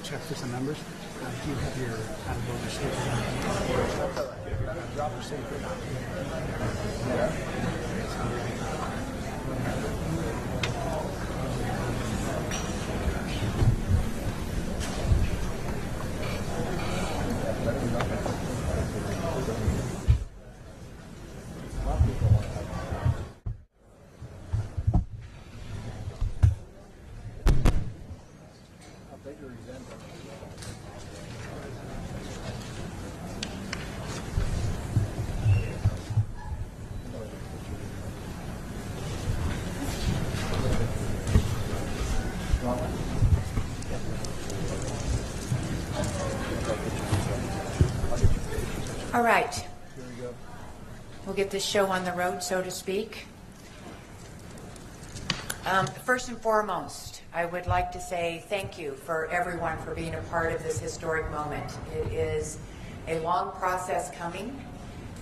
check for some numbers. Do you have your voter statement? Drop or save or not? All right, we'll get this show on the road, so to speak. First and foremost, I would like to say thank you for everyone for being a part of this historic moment. It is a long process coming,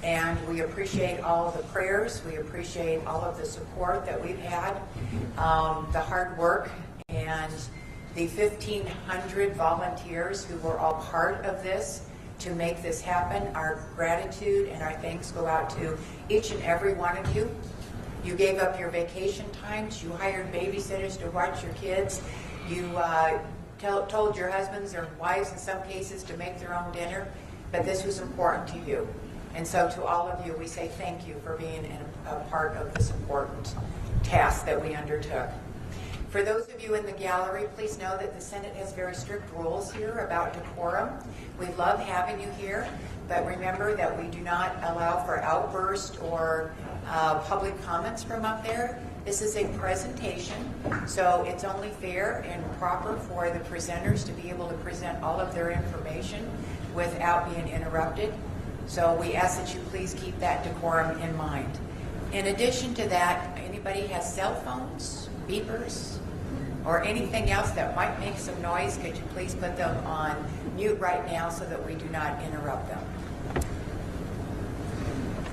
and we appreciate all of the prayers, we appreciate all of the support that we've had, the hard work, and the 1,500 volunteers who were all part of this to make this happen. Our gratitude and our thanks go out to each and every one of you. You gave up your vacation times, you hired babysitters to watch your kids, you told your husbands or wives in some cases to make their own dinner, but this was important to you. And so to all of you, we say thank you for being a part of this important task that we undertook. For those of you in the gallery, please know that the Senate has very strict rules here about decorum. We love having you here, but remember that we do not allow for outbursts or public comments from up there. This is a presentation, so it's only fair and proper for the presenters to be able to present all of their information without being interrupted. So we ask that you please keep that decorum in mind. In addition to that, anybody has cell phones, beepers, or anything else that might make some noise, could you please put them on mute right now so that we do not interrupt them.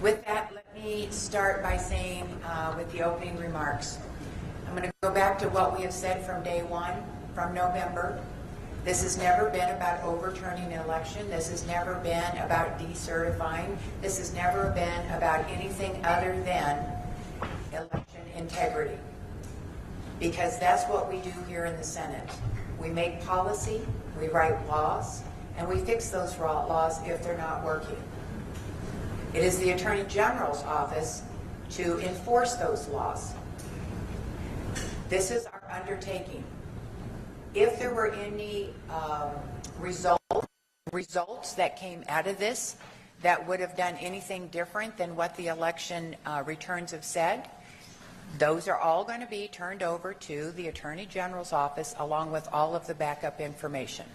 With that, let me start by saying with the opening remarks. I'm going to go back to what we have said from day one, from November. This has never been about overturning an election. This has never been about decertifying. This has never been about anything other than election integrity. Because that's what we do here in the Senate. We make policy, we write laws, and we fix those laws if they're not working. It is the Attorney General's office to enforce those laws. This is our undertaking. If there were any results that came out of this that would have done anything different than what the election returns have said, those are all going to be turned over to the Attorney General's office along with all of the backup information.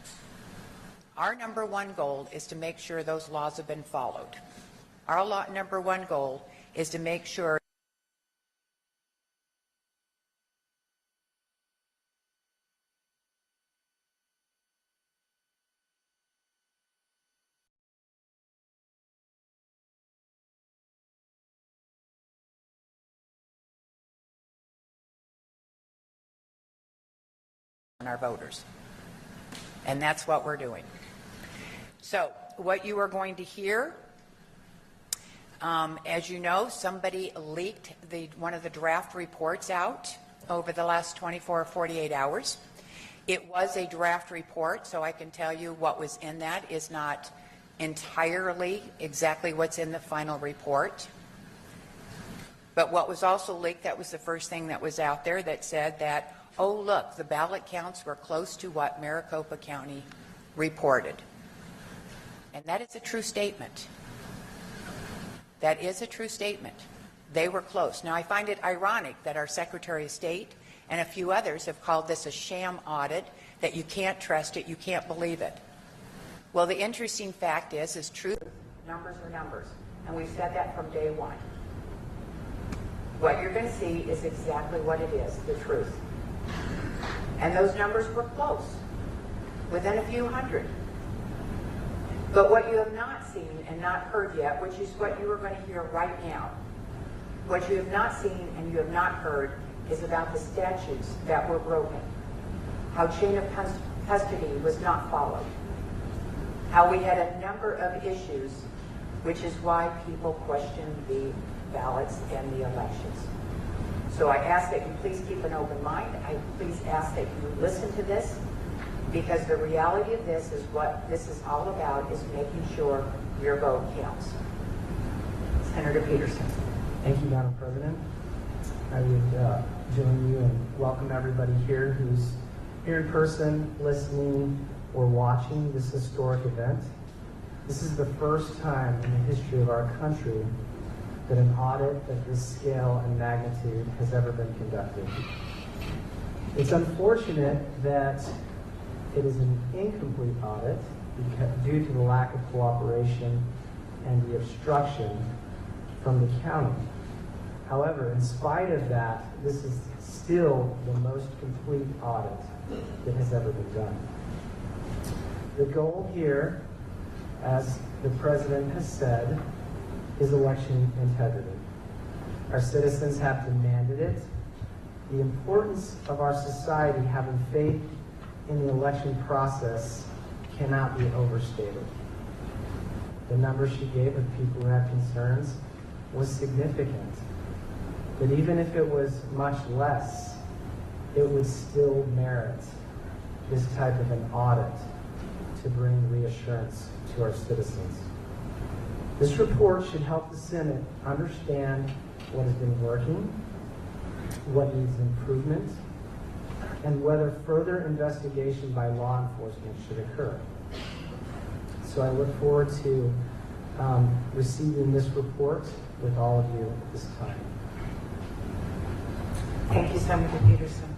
Our number one goal is to make sure those laws have been followed. Our number one goal is to make sure our voters. And that's what we're doing. So what you are going to hear, as you know, somebody leaked one of the draft reports out over the last 24 or 48 hours. It was a draft report, so I can tell you what was in that is not entirely exactly what's in the final report. But what was also leaked, that was the first thing that was out there that said that, oh, look, the ballot counts were close to what Maricopa County reported. And that is a true statement. That is a true statement. They were close. Now, I find it ironic that our Secretary of State and a few others have called this a sham audit, that you can't trust it, you can't believe it. Well, the interesting fact is truth. Numbers are numbers. And we've said that from day one. What you're going to see is exactly what it is, the truth. And those numbers were close, within a few hundred. But what you have not seen and not heard yet, which is what you are going to hear right now, what you have not seen and you have not heard is about the statutes that were broken, how chain of custody was not followed. How we had a number of issues, which is why people questioned the ballots and the elections. So I ask that you please keep an open mind. I please ask that you listen to this, because the reality of this is what this is all about, is making sure your vote counts. Senator Peterson. Thank you, Madam President. I would join you and welcome everybody here who's here in person, listening, or watching this historic event. This is the first time in the history of our country that an audit of this scale and magnitude has ever been conducted. It's unfortunate that it is an incomplete audit due to the lack of cooperation and the obstruction from the county. However, in spite of that, this is still the most complete audit that has ever been done. The goal here, as the President has said, is election integrity. Our citizens have demanded it. The importance of our society having faith in the election process cannot be overstated. The number she gave of people who had concerns was significant. But even if it was much less, it would still merit this type of an audit to bring reassurance to our citizens. This report should help the Senate understand what has been working, what needs improvement, and whether further investigation by law enforcement should occur. So I look forward to receiving this report with all of you at this time. Thank you, Senator Peterson.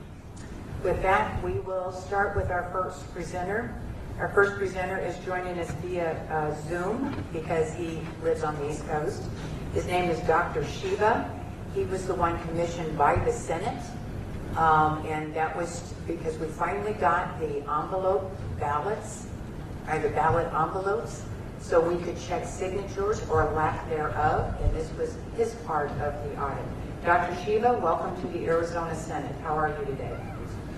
With that, we will start with our first presenter. Our first presenter is joining us via Zoom because he lives on the East Coast. His name is Dr. Shiva. He was the one commissioned by the Senate, and that was because we finally got the envelope ballots, or the ballot envelopes, so we could check signatures or lack thereof, and this was his part of the audit. Dr. Shiva, welcome to the Arizona Senate. How are you today?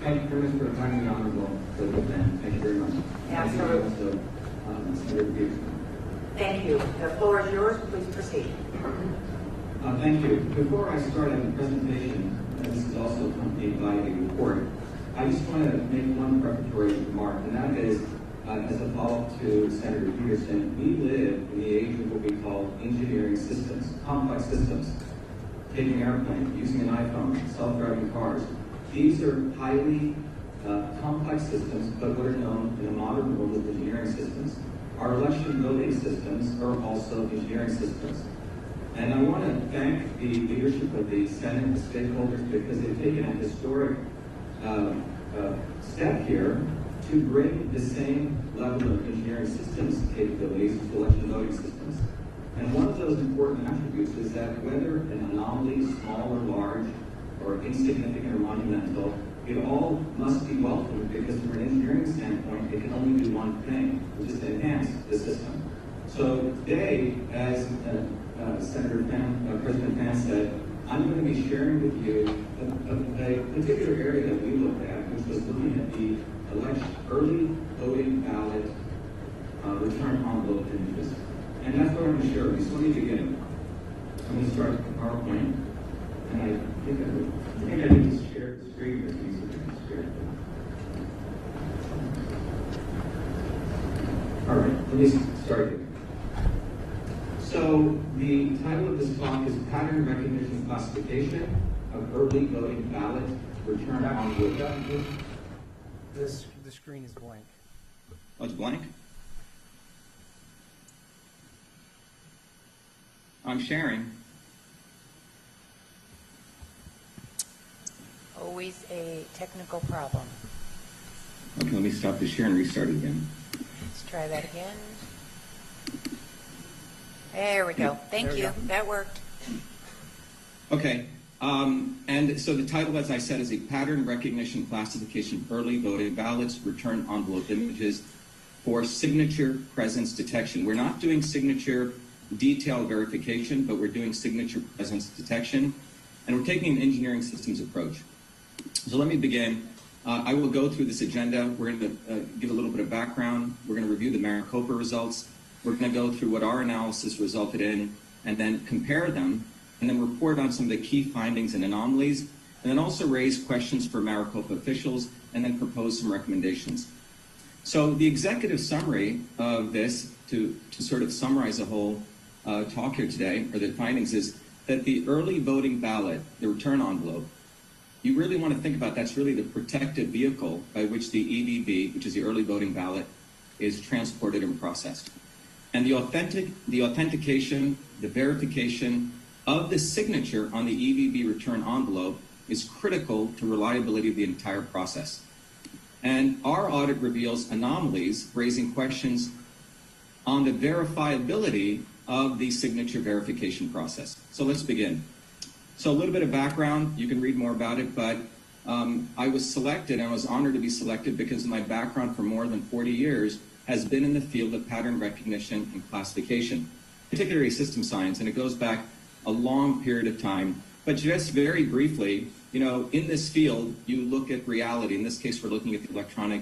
Thank you very much for having me, Honorable President. Thank you very much. Absolutely. Thank you. The floor is yours. Please proceed. Thank you. Before I start the presentation, this is also accompanied by a report, I just want to make one preparatory remark, and that is, as a follow-up to Senator Peterson, we live in the age of what we call engineering systems, complex systems. Taking an airplane, using an iPhone, self-driving cars. These are highly complex systems, but what are known in the modern world as engineering systems. Our election voting systems are also engineering systems. And I want to thank the leadership of the Senate, the stakeholders, because they've taken a historic step here to bring the same level of engineering systems capabilities to election voting systems. And one of those important attributes is that whether an anomaly, small or large, or insignificant or monumental, it all must be welcomed because from an engineering standpoint, it can only do one thing, which is to enhance the system. So today, as President Pan said, I'm going to be sharing with you a particular area that we looked at, which was looking at the early voting ballot return envelope images. And that's what I'm going to share with you. So let me begin. I'm going to start with the PowerPoint. And I think I need to share the screen with you so I can share it. All right, let me start here. So the title of this talk is Pattern Recognition Classification of Early Voting Ballot Return Envelope. The screen is blank. Oh, it's blank? I'm sharing. Always a technical problem. Okay, let me stop the share and restart again. Let's try that again. There we go. Thank you. That worked. Okay, and so the title, as I said, is a Pattern Recognition Classification of Early Voting Ballots Return Envelope Images for Signature Presence Detection. We're not doing signature detail verification, but we're doing signature presence detection, and we're taking an engineering systems approach. So let me begin I will go through this agenda. We're going to give a little bit of background. We're going to review the Maricopa results. We're going to go through what our analysis resulted in and then compare them and then report on some of the key findings and anomalies and then also raise questions for Maricopa officials and then propose some recommendations. So the executive summary of this, to sort of summarize the whole talk here today, or the findings, is that the early voting ballot, the return envelope, you really want to think about that's really the protective vehicle by which the EVB, which is the early voting ballot, is transported and processed. And the authentication, the verification of the signature on the EVB return envelope is critical to reliability of the entire process. And our audit reveals anomalies, raising questions on the verifiability of the signature verification process. So let's begin. So a little bit of background, you can read more about it, but I was selected, and I was honored to be selected because my background for more than 40 years has been in the field of pattern recognition and classification, particularly system science, and it goes back a long period of time. But just very briefly, you know, in this field, you look at reality. In this case, we're looking at the electronic,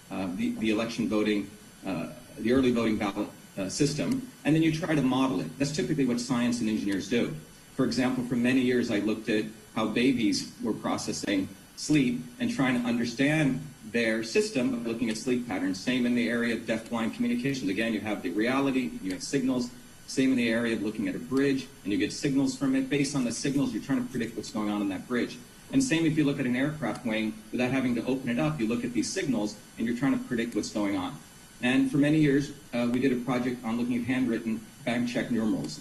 the election voting, the early voting ballot system, and then you try to model it. That's typically what science and engineers do. For example, for many years, I looked at how babies were processing sleep and trying to understand their system of looking at sleep patterns. Same in the area of deaf-blind communications. Again, you have the reality, you have signals. Same in the area of looking at a bridge, and you get signals from it. Based on the signals, you're trying to predict what's going on in that bridge. And same if you look at an aircraft wing, without having to open it up, you look at these signals, and you're trying to predict what's going on. And for many years, we did a project on looking at handwritten bank check numerals.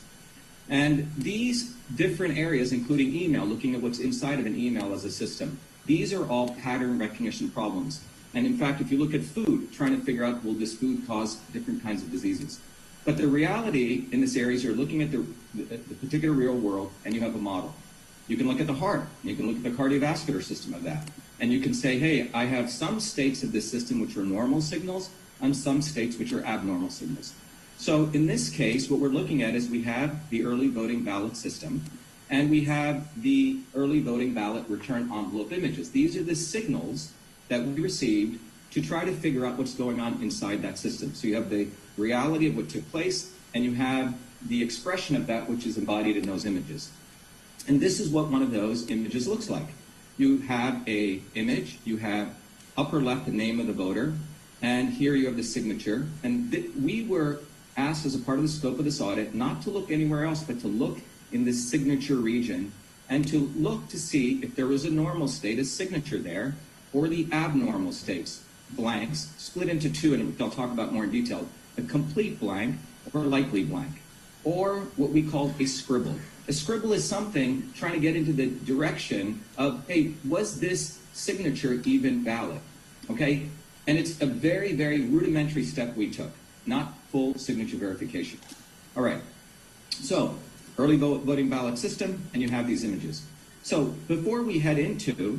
And these different areas, including email, looking at what's inside of an email as a system, these are all pattern recognition problems. And in fact, if you look at food, trying to figure out, will this food cause different kinds of diseases? But the reality in this area is you're looking at the particular real world, and you have a model. You can look at the heart, you can look at the cardiovascular system of that, and you can say, hey, I have some states of this system which are normal signals, and some states which are abnormal signals. So in this case, what we're looking at is we have the early voting ballot system, and we have the early voting ballot return envelope images. These are the signals that we received to try to figure out what's going on inside that system. So you have the reality of what took place, and you have the expression of that which is embodied in those images. And this is what one of those images looks like. You have an image, you have upper left the name of the voter, and here you have the signature. And we were asked as a part of the scope of this audit not to look anywhere else, but to look in this signature region and to look to see if there was a normal state, a signature there, or the abnormal states, blanks, split into two, and I'll talk about more in detail, a complete blank or a likely blank, or what we call a scribble. A scribble is something trying to get into the direction of, hey, was this signature even valid? Okay? And it's a very, very rudimentary step we took, not full signature verification. All right. So, early voting ballot system, and you have these images. So, before we head into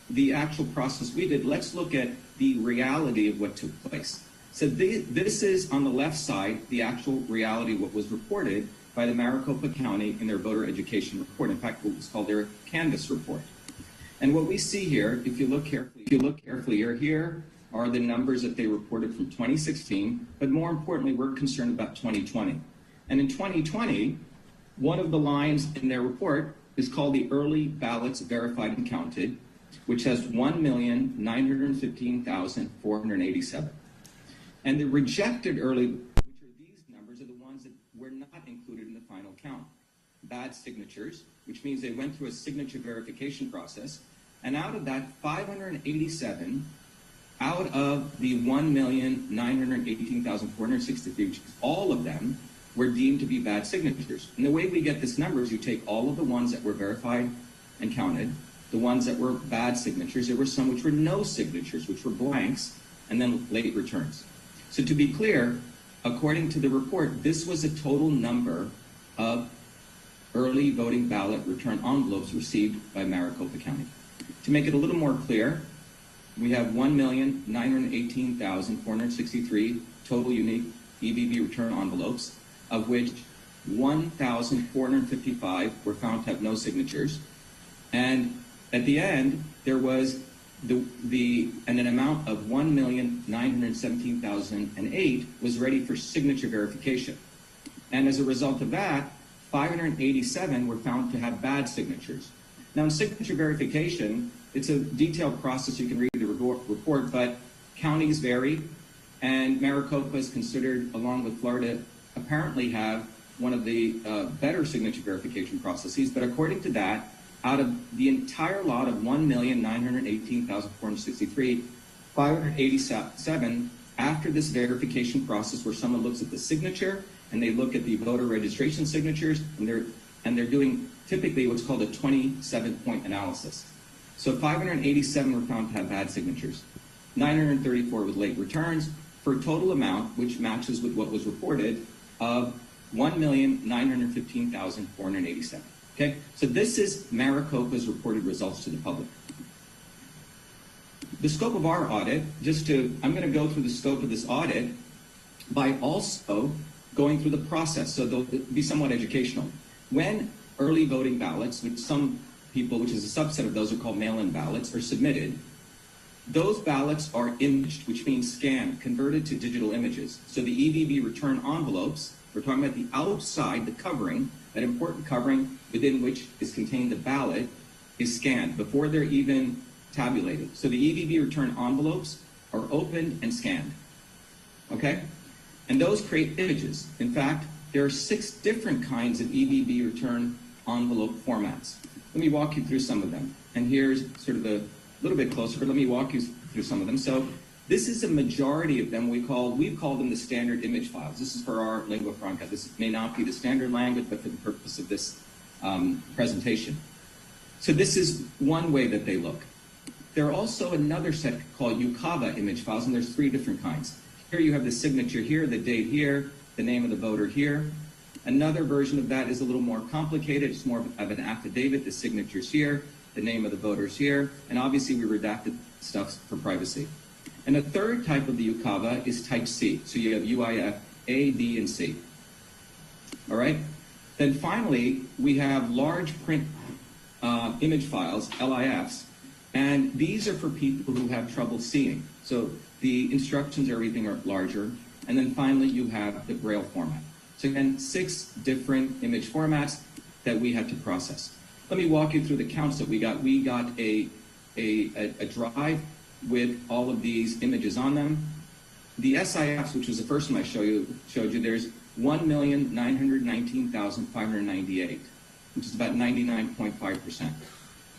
the actual process we did, let's look at the reality of what took place. So this is, on the left side, the actual reality of what was reported by the Maricopa County in their voter education report. In fact, what was called their Canvas report. And what we see here, if you look carefully, here are the numbers that they reported from 2016, but more importantly, we're concerned about 2020. And in 2020, one of the lines in their report is called the early ballots verified and counted, which has 1,915,487. And the rejected early, which are these numbers, are the ones that were not included in the final count. Bad signatures, which means they went through a signature verification process, and out of that, 587 out of the 1,918,463, which is all of them, were deemed to be bad signatures. And the way we get this number is you take all of the ones that were verified and counted, the ones that were bad signatures, there were some which were no signatures, which were blanks, and then late returns. So to be clear, according to the report, this was a total number of early voting ballot return envelopes received by Maricopa County. To make it a little more clear, we have 1,918,463 total unique EVB return envelopes, of which 1,455 were found to have no signatures. And at the end, there was and an amount of 1,917,008 was ready for signature verification. And as a result of that, 587 were found to have bad signatures. Now, in signature verification, it's a detailed process. You can read the report, but counties vary, and Maricopa is considered, along with Florida, apparently have one of the better signature verification processes. But according to that, out of the entire lot of 1,918,463, 587 after this verification process, where someone looks at the signature and they look at the voter registration signatures, and they're doing typically what's called a 27-point analysis. So 587 were found to have bad signatures, 934 with late returns, for a total amount which matches with what was reported of 1,915,487. Okay, so this is Maricopa's reported results to the public. The scope of our audit, I'm going to go through the scope of this audit by also going through the process, so they'll be somewhat educational. When early voting ballots, which some people, which is a subset of those, are called mail-in ballots, are submitted, those ballots are imaged, which means scanned, converted to digital images. So the EVB return envelopes, we're talking about the outside, the covering, that important covering within which is contained the ballot, is scanned before they're even tabulated. So the EVB return envelopes are opened and scanned, okay? And those create images. In fact, there are 6 different kinds of EVB return envelope formats. Let me walk you through some of them. And here's sort of a little bit closer, but let me walk you through some of them. So this is a majority of them. We've called them the standard image files. This is for our lingua franca. This may not be the standard language, but for the purpose of this presentation. So this is one way that they look. There are also another set called UCAVA image files, and there's 3 different kinds. Here you have the signature here, the date here, the name of the voter here. Another version of that is a little more complicated. It's more of an affidavit. The signature's here, the name of the voter's here, and obviously we redacted stuff for privacy. And a third type of the UCAVA is type C. So you have UIF A, B, and C. All right? Then finally, we have large print image files, LIFs, and these are for people who have trouble seeing. So the instructions, everything are larger. And then finally, you have the Braille format. So again, 6 different image formats that we had to process. Let me walk you through the counts that we got. We got a drive with all of these images on them. The SIFs, which was the first one I showed you, there's 1,919,598, which is about 99.5%.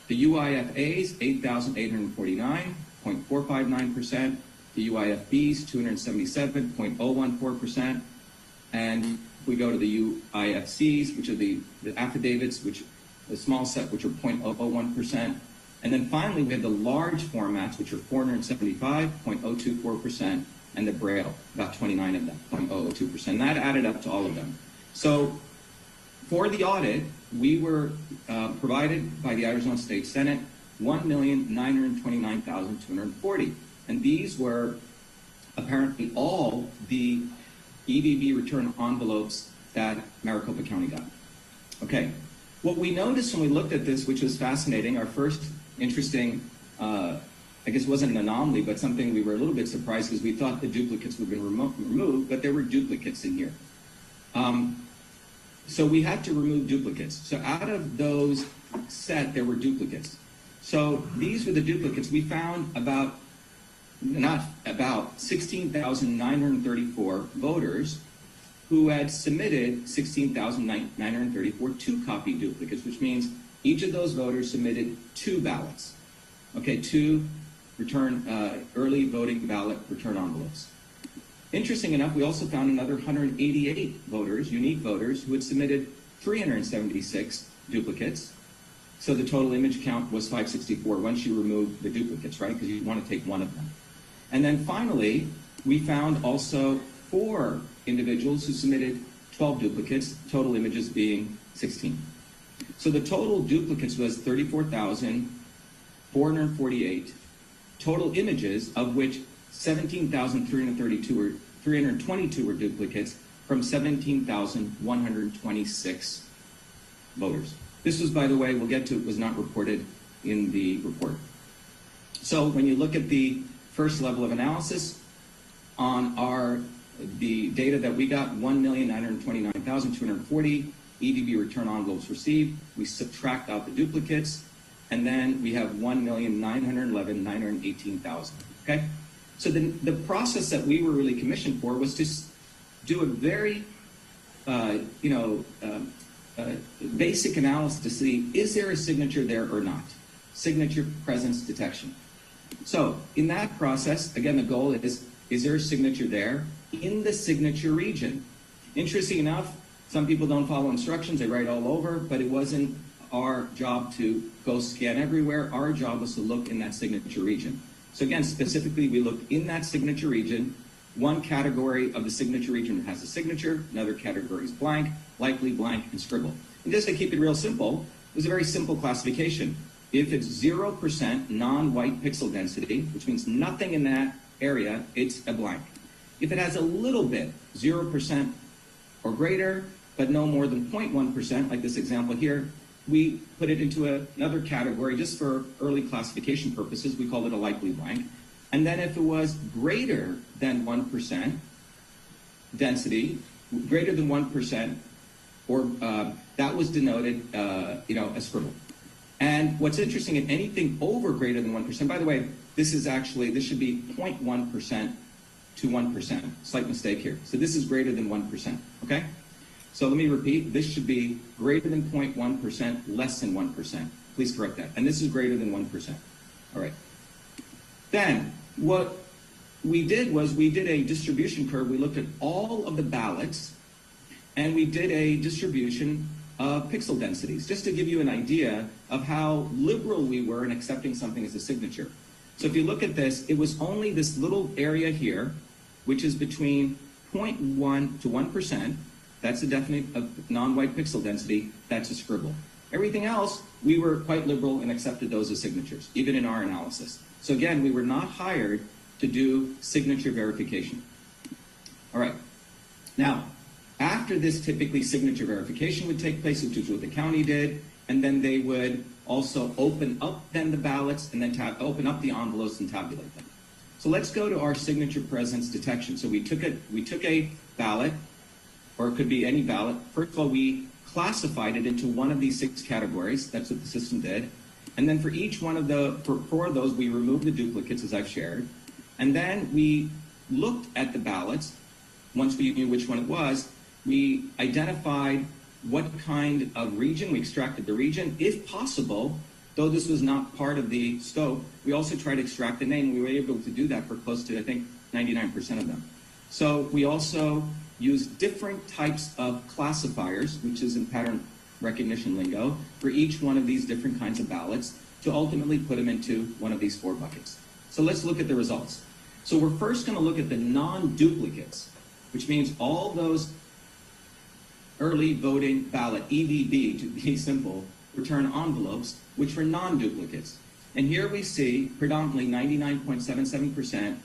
The UIFAs, 8,849.459%. The UIFBs, 277.014%. And we go to the UIFCs, which are the affidavits, which the small set, which are 0.001%. And then finally, we have the large formats, which are 475.024%, and the Braille, about 29 of them, 0.002%. And that added up to all of them. So for the audit, we were provided by the Arizona State Senate 1,929,240. And these were apparently all the EVB return envelopes that Maricopa County got. Okay, what we noticed when we looked at this, which was fascinating, our first interesting, I guess it wasn't an anomaly, but something we were a little bit surprised because we thought the duplicates would have been removed, but there were duplicates in here. So we had to remove duplicates. So out of those set, there were duplicates. So these were the duplicates. We found about 16,934 voters who had submitted 16,934 2-copy duplicates, which means each of those voters submitted 2 ballots. Okay, 2 return early voting ballot return envelopes. Interesting enough, we also found another 188 voters, unique voters, who had submitted 376 duplicates. So the total image count was 564 once you remove the duplicates, right? Because you want to take one of them. And then finally, we found also 4 individuals who submitted 12 duplicates, total images being 16. So the total duplicates was 34,448, total images of which 17,322 were duplicates from 17,126 voters. This was, by the way, we'll get to, it was not reported in the report. So when you look at the first level of analysis on the data that we got, 1,929,240 EDB return envelopes received, we subtract out the duplicates, and then we have 1,911,918,000. Okay? So the process that we were really commissioned for was to do a very basic analysis to see, is there a signature there or not? Signature presence detection. So in that process, again, the goal is there a signature there in the signature region? Interesting enough, some people don't follow instructions, they write all over, but it wasn't our job to go scan everywhere. Our job was to look in that signature region. So again, specifically, we looked in that signature region. One category of the signature region has a signature, another category is blank, likely, blank, and scribble. And just to keep it real simple, it was a very simple classification. If it's 0% non-white pixel density, which means nothing in that area, it's a blank. If it has a little bit, 0% or greater, but no more than 0.1%, like this example here, we put it into another category just for early classification purposes. We called it a likely blank. And then if it was greater than 1% density, greater than 1%, or that was denoted, as scribble. And what's interesting, in anything over greater than 1%, by the way, this should be 0.1% to 1%. Slight mistake here. So this is greater than 1%, okay? So let me repeat, this should be greater than 0.1%, less than 1%. Please correct that. And this is greater than 1%. All right. Then what we did was we did a distribution curve. We looked at all of the ballots, and we did a distribution of pixel densities, just to give you an idea of how liberal we were in accepting something as a signature. So if you look at this, it was only this little area here, which is between 0.1 to 1%. That's a definite non-white pixel density. That's a scribble. Everything else, we were quite liberal and accepted those as signatures, even in our analysis. So again, we were not hired to do signature verification. All right. Now, after this, typically signature verification would take place, which is what the county did, and then they would also open up then the ballots and then open up the envelopes and tabulate them. So let's go to our signature presence detection. So we took a ballot, or it could be any ballot. First of all, we classified it into one of these 6 categories. That's what the system did. And then for each one of for 4 of those, we removed the duplicates, as I've shared. And then we looked at the ballots. Once we knew which one it was, we identified what kind of region. We extracted the region. If possible, though this was not part of the scope, we also tried to extract the name. We were able to do that for close to, I think, 99% of them. So we also used different types of classifiers, which is in pattern recognition lingo, for each one of these different kinds of ballots to ultimately put them into one of these 4 buckets. So let's look at the results. So we're first going to look at the non-duplicates, which means all those early voting ballot, EVB, to be simple, return envelopes, which were non-duplicates. And here we see predominantly 99.77%,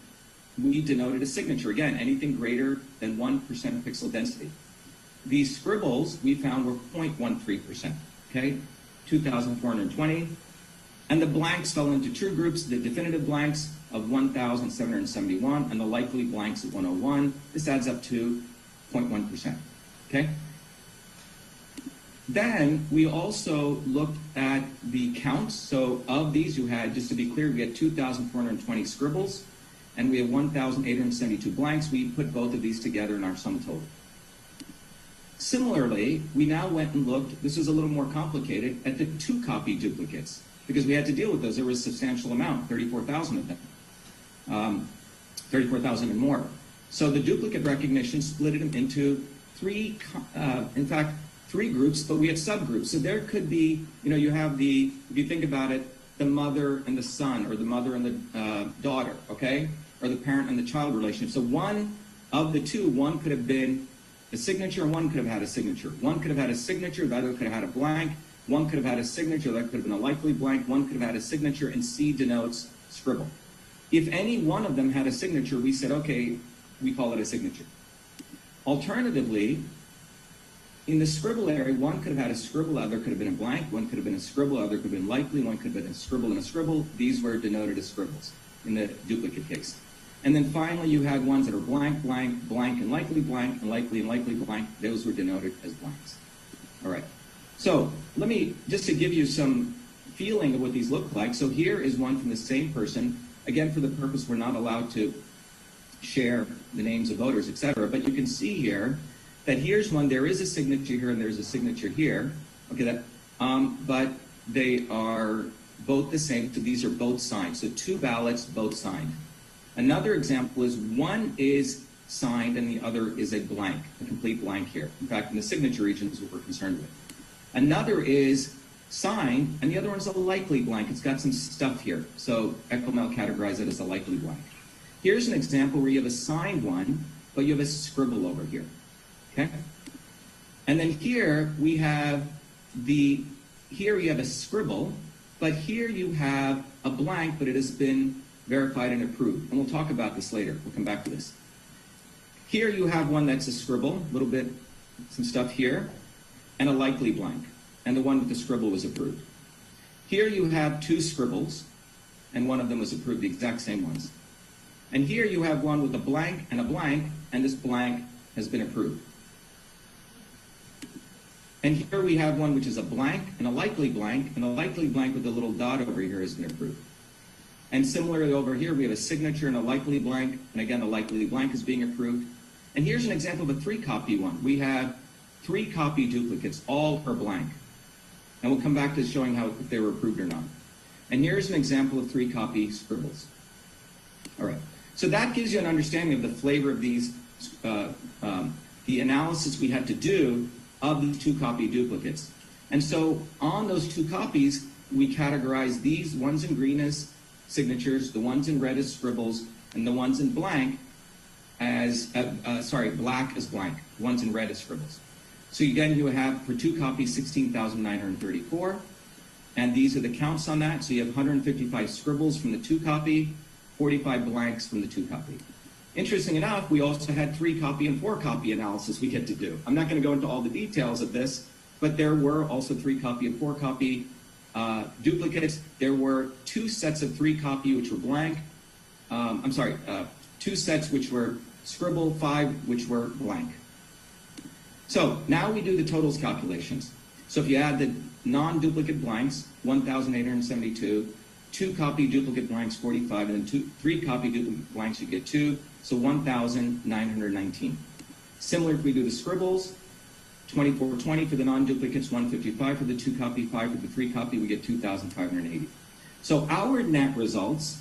we denoted a signature. Again, anything greater than 1% pixel density. These scribbles we found were 0.13%, okay, 2,420. And the blanks fell into 2 groups, the definitive blanks of 1,771 and the likely blanks of 101. This adds up to 0.1%, okay? Then we also looked at the counts. So of these, you had, just to be clear, we had 2,420 scribbles, and we have 1,872 blanks. We put both of these together in our sum total. Similarly, we now went and looked, this is a little more complicated, at the 2-copy duplicates, because we had to deal with those. There was a substantial amount, 34,000 of them, 34,000 and more. So the duplicate recognition split them into 3 groups, but we had subgroups. So there could be, you have the, if you think about it, the mother and the son, or the mother and the daughter, okay? Or the parent and the child relationship. So one of the 2, one could have been a signature, and one could have had a signature. One could have had a signature, the other could have had a blank. One could have had a signature, that could have been a likely blank. One could have had a signature, and C denotes scribble. If any one of them had a signature, we said, okay, we call it a signature. Alternatively, in the scribble area, one could have had a scribble, other could have been a blank, one could have been a scribble, other could have been likely, one could have been a scribble and a scribble. These were denoted as scribbles in the duplicate case. And then finally, you had ones that are blank, blank, blank, and likely blank, and likely blank. Those were denoted as blanks. All right. So let me, just to give you some feeling of what these look like. So here is one from the same person. Again, for the purpose, we're not allowed to share the names of voters, etc. But you can see here that here's one. There is a signature here, and there's a signature here. Okay, that. But they are both the same. So these are both signed. So 2 ballots, both signed. Another example is one is signed and the other is a blank, a complete blank here. In fact, in the signature region is what we're concerned with. Another is signed and the other one's a likely blank. It's got some stuff here. So ECHOMEL categorized it as a likely blank. Here's an example where you have a signed one, but you have a scribble over here. Okay? And then here we have here you have a scribble, but here you have a blank, but it has been verified and approved. And we'll talk about this later. We'll come back to this. Here you have one that's a scribble, a little bit, some stuff here, and a likely blank. And the one with the scribble was approved. Here you have 2 scribbles, and one of them was approved, the exact same ones. And here you have one with a blank, and this blank has been approved. And here we have one which is a blank, and a likely blank with a little dot over here has been approved. And similarly over here, we have a signature and a likely blank, and again, the likely blank is being approved. And here's an example of a 3-copy one. We have 3-copy duplicates, all are blank. And we'll come back to showing how if they were approved or not. And here's an example of 3-copy scribbles. All right, so that gives you an understanding of the flavor of these, the analysis we had to do of these 2-copy duplicates. And so on those 2 copies, we categorize these ones in green as signatures, the ones in red as scribbles, and the ones in blank as, black as blank, the ones in red as scribbles. So again, you have for 2 copies, 16,934, and these are the counts on that. So you have 155 scribbles from the 2-copy, 45 blanks from the 2-copy. Interesting enough, we also had 3-copy and 4-copy analysis we had to do. I'm not going to go into all the details of this, but there were also 3-copy and 4-copy duplicates. There were 2 sets of 3-copy which were blank. 2 sets which were scribble, 5 which were blank. So now we do the totals calculations. So if you add the non-duplicate blanks, 1,872, 2-copy duplicate blanks, 45, and then 3-copy duplicate blanks, you get 2, so 1,919. Similar if we do the scribbles, 2420 for the non-duplicates, 155 for the 2-copy, 5 for the 3-copy, we get 2,580. So our net results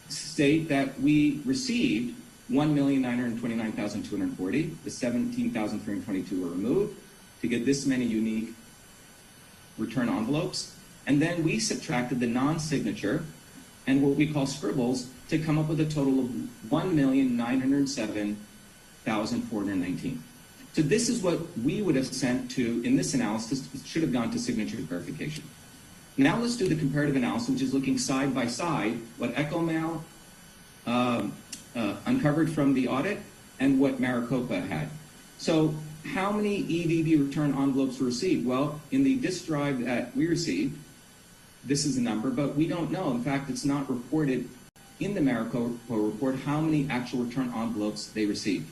state that we received 1,929,240. The 17,322 were removed to get this many unique return envelopes. And then we subtracted the non-signature and what we call scribbles to come up with a total of 1,907,419. So this is what we would have sent to, in this analysis, should have gone to signature verification. Now let's do the comparative analysis, which is looking side by side what ECHOMEL uncovered from the audit and what Maricopa had. So how many EDB return envelopes were received? Well, in the disk drive that we received, this is the number, but we don't know. In fact, it's not reported in the Maricopa report how many actual return envelopes they received.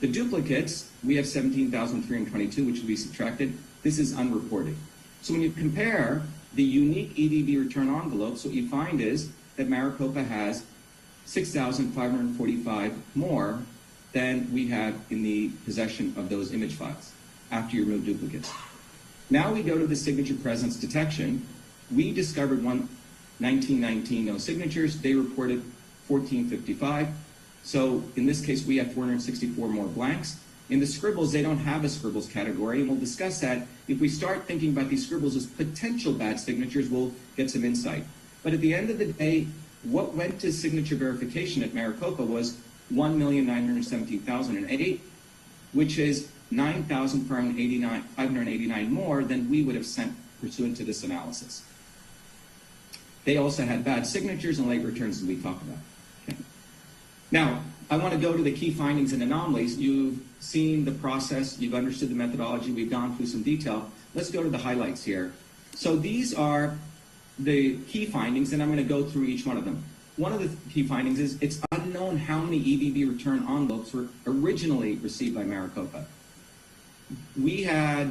The duplicates, we have 17,322, which will be subtracted. This is unreported. So when you compare the unique EDB return envelopes, what you find is that Maricopa has 6,545 more than we have in the possession of those image files after you remove duplicates. Now we go to the signature presence detection. We discovered 1919 no signatures. They reported 1455. So in this case, we have 464 more blanks. In the scribbles, they don't have a scribbles category, and we'll discuss that. If we start thinking about these scribbles as potential bad signatures, we'll get some insight. But at the end of the day, what went to signature verification at Maricopa was 1,917,008, which is 9,589 more than we would have sent pursuant to this analysis. They also had bad signatures and late returns, as we talked about. Okay. Now, I want to go to the key findings and anomalies. You've seen the process, you've understood the methodology, we've gone through some detail. Let's go to the highlights here. So these are the key findings, and I'm going to go through each one of them. One of the key findings is it's unknown how many EVB return envelopes were originally received by Maricopa. We had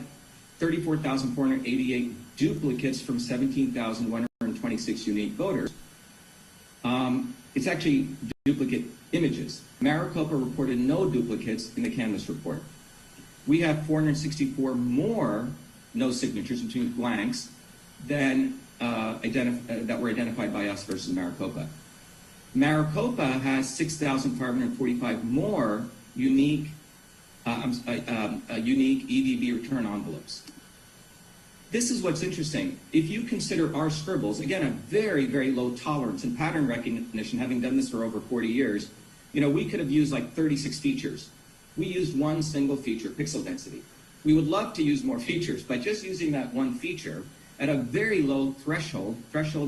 34,488 duplicates from 17,126 unique voters. It's actually duplicate images. Maricopa reported no duplicates in the canvass report. We have 464 more no signatures, between blanks, than that were identified by us versus Maricopa. Maricopa has 6,545 more unique EVB return envelopes. This is what's interesting. If you consider our scribbles, again, a very, very low tolerance and pattern recognition, having done this for over 40 years, you know, we could have used like 36 features. We used one single feature, pixel density. We would love to use more features, but just using that one feature at a very low threshold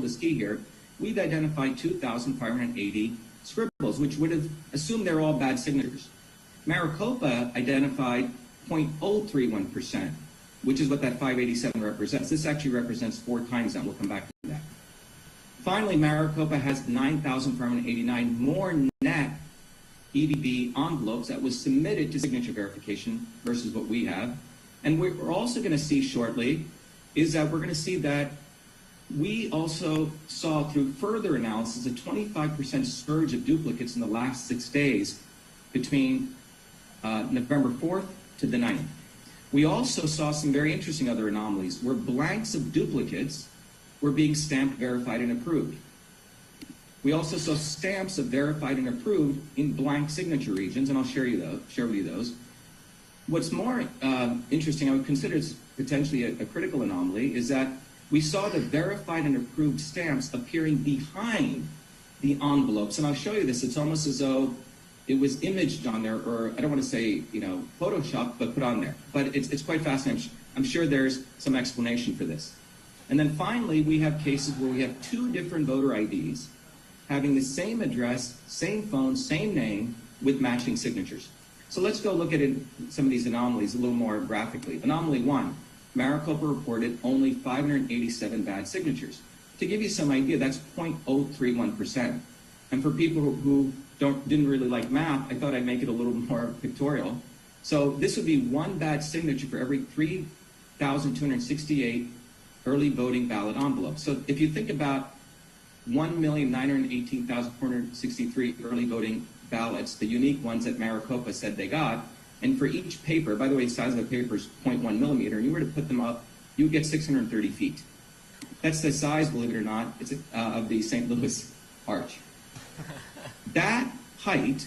is key here, we've identified 2,580 scribbles, which would have assumed they're all bad signatures. Maricopa identified 0.031%, which is what that 587 represents. This actually represents 4 times that. We'll come back to that. Finally, Maricopa has 9,589 more net EVB envelopes that was submitted to signature verification versus what we have. And what we're also going to see shortly is that we're going to see that we also saw through further analysis a 25% surge of duplicates in the last 6 days between November 4th to the 9th. We also saw some very interesting other anomalies where blanks of duplicates were being stamped, verified, and approved. We also saw stamps of verified and approved in blank signature regions, and I'll share with you those. What's more interesting, I would consider it's potentially a critical anomaly, is that we saw the verified and approved stamps appearing behind the envelopes. And I'll show you this. It's almost as though it was imaged on there, or I don't want to say, you know, Photoshopped, but put on there. But it's quite fascinating. I'm sure there's some explanation for this. And then finally, we have cases where we have 2 different voter IDs having the same address, same phone, same name, with matching signatures. So let's go look at some of these anomalies a little more graphically. Anomaly 1, Maricopa reported only 587 bad signatures. To give you some idea, that's 0.031%. And for people who didn't really like math, I thought I'd make it a little more pictorial. So this would be 1 bad signature for every 3,268 early voting ballot envelopes. So if you think about 1,918,463 early voting ballots, the unique ones that Maricopa said they got, and for each paper, by the way, the size of the paper is 0.1 millimeter, and you were to put them up, you would get 630 feet. That's the size, believe it or not, it's of the St. Louis Arch. That height,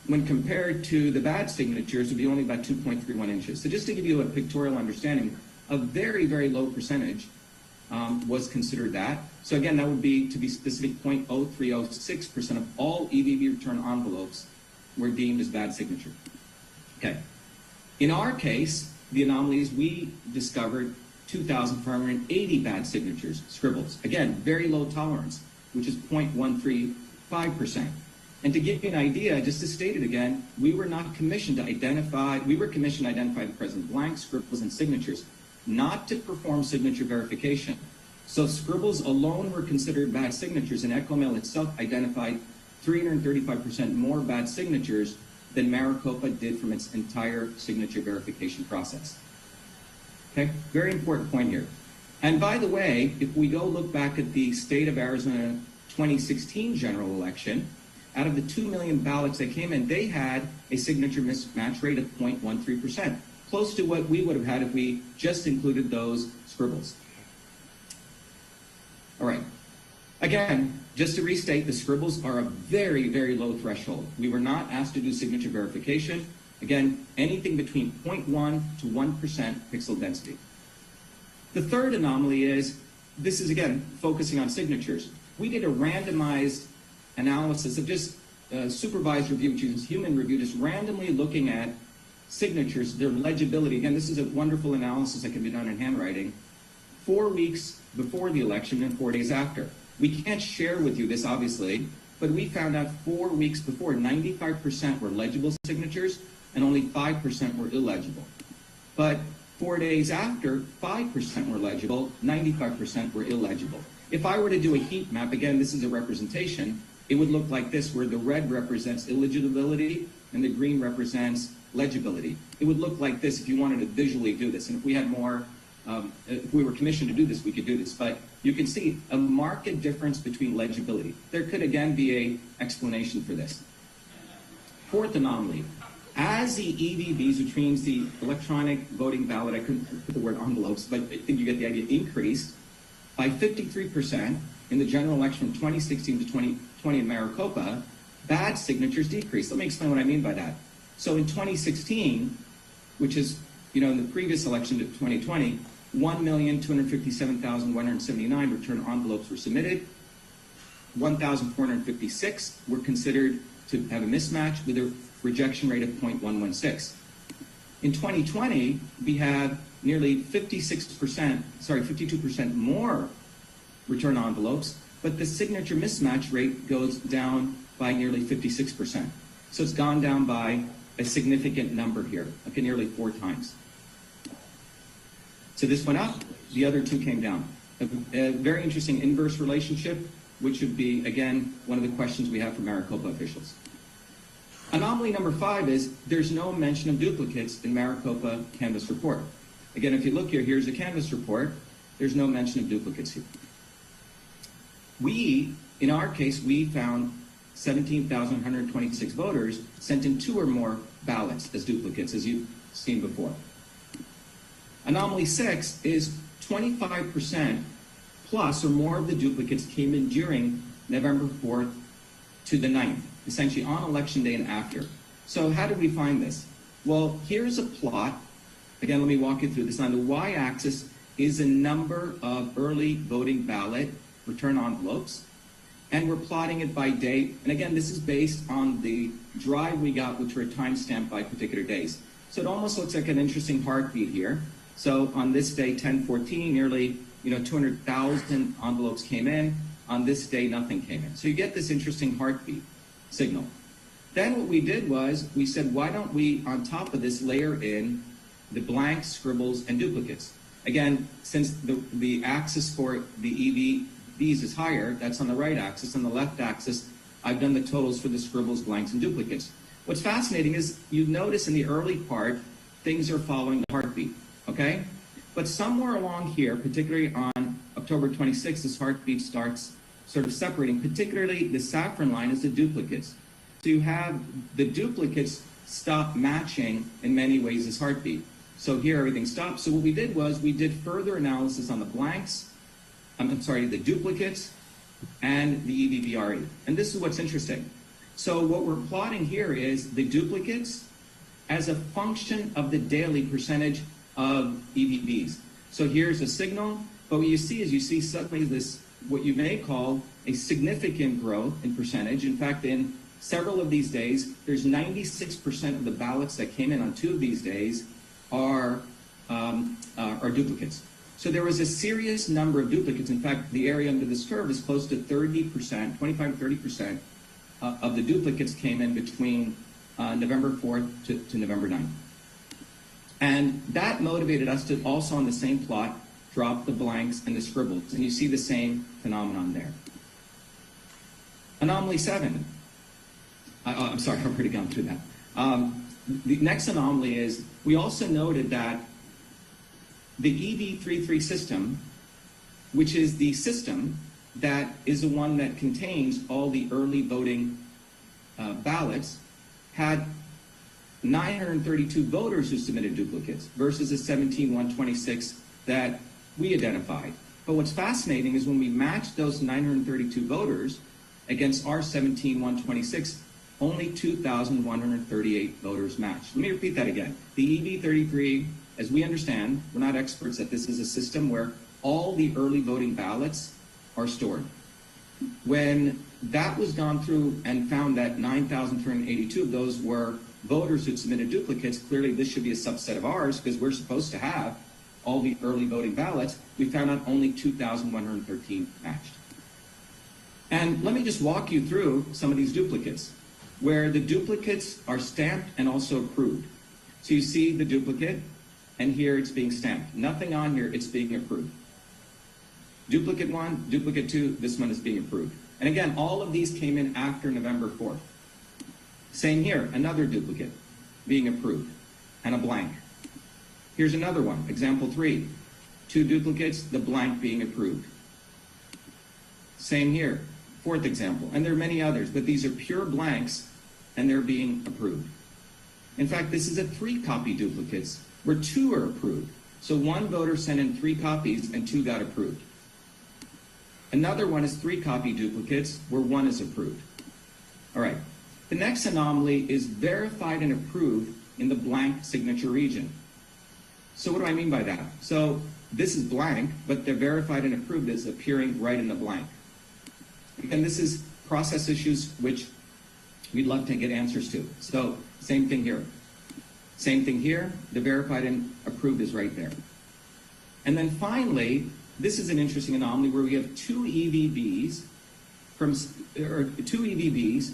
when compared to the bad signatures, would be only about 2.31 inches. So just to give you a pictorial understanding, a very, very low percentage was considered that. So again, that would be, to be specific, 0.0306% of all EVB return envelopes were deemed as bad signature. Okay. In our case, the anomalies, we discovered 2,480 bad signatures, scribbles. Again, very low tolerance, which is 0.135%. And to give you an idea, just to state it again, we were commissioned to identify the present blank scribbles and signatures, not to perform signature verification. So scribbles alone were considered bad signatures, and EchoMail itself identified 335% more bad signatures than Maricopa did from its entire signature verification process. Okay, very important point here. And by the way, if we go look back at the state of Arizona 2016 general election, out of the 2 million ballots that came in, they had a signature mismatch rate of 0.13%, close to what we would have had if we just included those scribbles. All right. Again, just to restate, the scribbles are a very, very low threshold. We were not asked to do signature verification. Again, anything between 0.1 to 1% pixel density. The third anomaly is, this is again, focusing on signatures. We did a randomized analysis of just supervised review, which is human review, just randomly looking at signatures, their legibility. Again, this is a wonderful analysis that can be done in handwriting, 4 weeks before the election and 4 days after. We can't share with you this, obviously, but we found out 4 weeks before 95% were legible signatures and only 5% were illegible. But 4 days after, 5% were legible, 95% were illegible. If I were to do a heat map, again, this is a representation, it would look like this, where the red represents illegibility and the green represents legibility. It would look like this if you wanted to visually do this. And if we had more, if we were commissioned to do this, we could do this. But you can see a marked difference between legibility. There could, again, be an explanation for this. Fourth anomaly. As the EVBs, which means the electronic voting ballot, I couldn't put the word envelopes, but I think you get the idea, increased by 53% in the general election from 2016 to 2020 in Maricopa, bad signatures decreased. Let me explain what I mean by that. So in 2016, which is, in the previous election to 2020, 1,257,179 return envelopes were submitted. 1,456 were considered to have a mismatch with a rejection rate of 0.116. In 2020, we have nearly 52% more return envelopes, but the signature mismatch rate goes down by nearly 56%. So it's gone down by a significant number here, okay, nearly 4 times. So this went up, the other two came down. A very interesting inverse relationship, which would be, again, one of the questions we have for Maricopa officials. Anomaly number 5 is there's no mention of duplicates in Maricopa Canvas report. Again, if you look here, here's a Canvas report. There's no mention of duplicates here. In our case, we found 17,126 voters sent in 2 or more ballots as duplicates, as you've seen before. Anomaly 6 is 25% plus or more of the duplicates came in during November 4th to the 9th, essentially on election day and after. So how did we find this? Well, here's a plot. Again, let me walk you through this. On the y-axis is the number of early voting ballot return envelopes, and we're plotting it by date. And again, this is based on the drive we got, which were timestamped by particular days. So it almost looks like an interesting heartbeat here. So on this day, 10/14, nearly 200,000 envelopes came in. On this day, nothing came in. So you get this interesting heartbeat signal. Then what we did was we said, why don't we, on top of this, layer in the blanks, scribbles, and duplicates? Again, since the axis for the EVBs is higher, that's on the right axis. On the left axis, I've done the totals for the scribbles, blanks, and duplicates. What's fascinating is you notice in the early part, things are following the heartbeat, okay? But somewhere along here, particularly on October 26th, this heartbeat starts sort of separating, particularly the saffron line is the duplicates. So you have the duplicates stop matching in many ways this heartbeat. So here everything stops. So what we did was we did further analysis on the blanks, the duplicates, and the EVBRE. And this is what's interesting. So what we're plotting here is the duplicates as a function of the daily percentage of EVBs. So here's a signal, but what you see is suddenly this, what you may call a significant growth in percentage. In fact, in several of these days, there's 96% of the ballots that came in on 2 of these days are duplicates. So there was a serious number of duplicates. In fact, the area under this curve is close to 30%, 25 to 30% of the duplicates came in between November 4th to November 9th. And that motivated us to also on the same plot drop the blanks and the scribbles, and you see the same phenomenon there. Anomaly 7. I'm sorry, I've already gone through that. The next anomaly is we also noted that the EV33 system, which is the system that is the one that contains all the early voting ballots, had 932 voters who submitted duplicates versus the 17,126 that we identified. But what's fascinating is when we matched those 932 voters against our 17,126, only 2,138 voters matched. Let me repeat that again. The EV33, as we understand, we're not experts that this is a system where all the early voting ballots are stored. When that was gone through and found that 9,382 of those were voters who submitted duplicates, clearly this should be a subset of ours because we're supposed to have all the early voting ballots. We found out only 2,113 matched. And let me just walk you through some of these duplicates, where the duplicates are stamped and also approved. So you see the duplicate, and here it's being stamped. Nothing on here, it's being approved. Duplicate 1, duplicate 2, this one is being approved. And again, all of these came in after November 4th. Same here, another duplicate being approved, and a blank. Here's another one, example 3. 2 duplicates, the blank being approved. Same here, 4th example, and there are many others, but these are pure blanks, and they're being approved. In fact, this is a 3-copy duplicates, where 2 are approved. So 1 voter sent in 3 copies, and 2 got approved. Another one is 3-copy duplicates, where 1 is approved. All right, the next anomaly is verified and approved in the blank signature region. So what do I mean by that? So this is blank, but the verified and approved is appearing right in the blank. And this is process issues which we'd love to get answers to. So same thing here. Same thing here, the verified and approved is right there. And then finally, this is an interesting anomaly where we have 2 EVBs